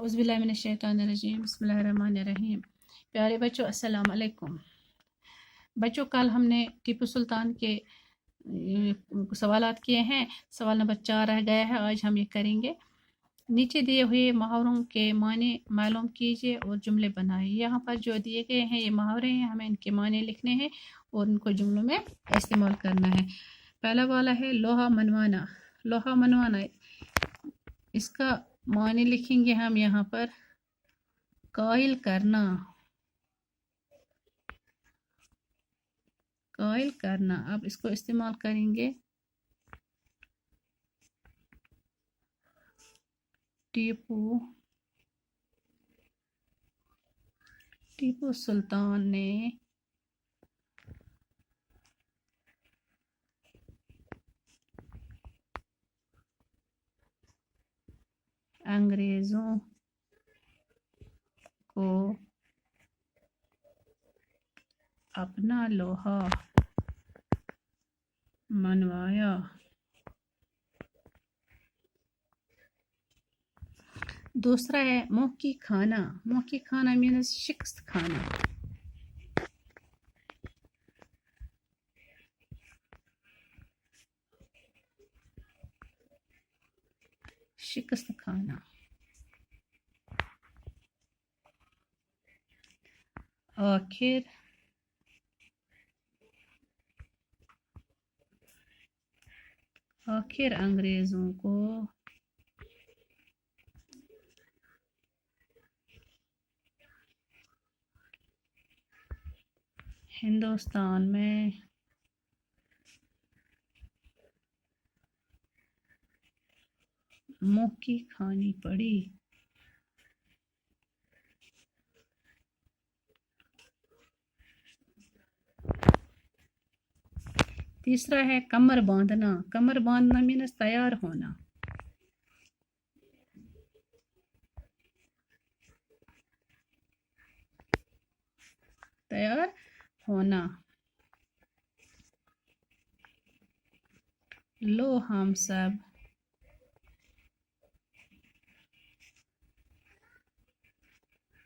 औज़ुबिल्लाहिमिनश्शैतानिर्रजीम बिस्मिल्लाहिर्रहमानिर्रहीम। प्यारे बच्चों, अस्सलाम वालेकुम। बच्चों, कल हमने टीपू सुल्तान के सवालात किए हैं। सवाल नंबर 4 रह गया है, आज हम ये करेंगे। नीचे दिए हुए मुहावरों के माने मालूम कीजिए और जुमले बनाइए। यहाँ पर जो दिए गए हैं ये मुहावरे हैं, हमें इनके माने लिखने हैं और इनको जुमलों में इस्तेमाल करना है। पहला वाला है लोहा मनवाना। लोहा मनवाना, इसका माने लिखेंगे हम यहाँ पर कायल करना। कायल करना, अब इसको इस्तेमाल करेंगे टीपू सुल्तान ने अंग्रेजों को अपना लोहा मनवाया। दूसरा है मुँह की खाना। मुँह की खाना मीन्स शिकस्त खाना। शिकस्त खाना। आखिर अंग्रेजों को हिंदुस्तान में मुँह की खानी पड़ी। तीसरा है कमर बांधना। कमर बांधना मीन्स तैयार होना। तैयार होना। लो हम सब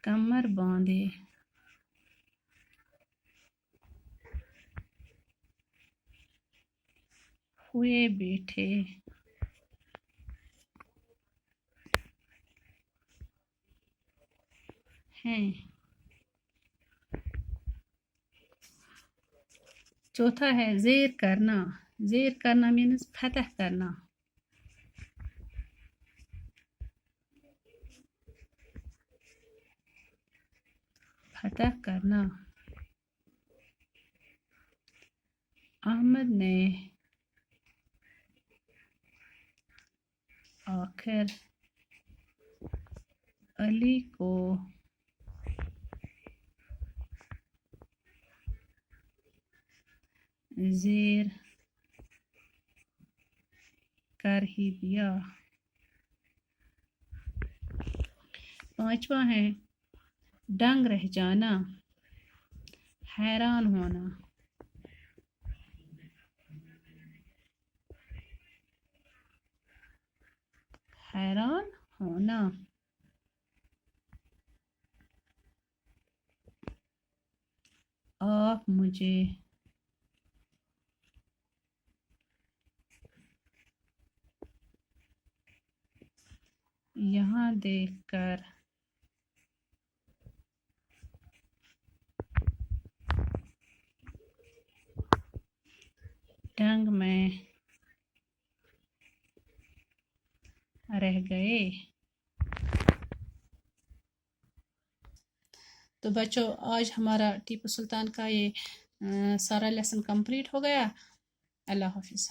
कमर बांधे हुए बैठे हैं। चौथा है ज़ेर करना। ज़ेर करना मीन्स फतह करना। फतह करना। अहमद ने आखिर अली को ज़ेर कर ही दिया। पांचवा है दंग रह जाना, हैरान होना। हैरान होना। आप मुझे यहाँ देखकर दंग में रह गए। तो बच्चों, आज हमारा टीपू सुल्तान का ये सारा लेसन कंप्लीट हो गया। अल्लाह हाफिज़।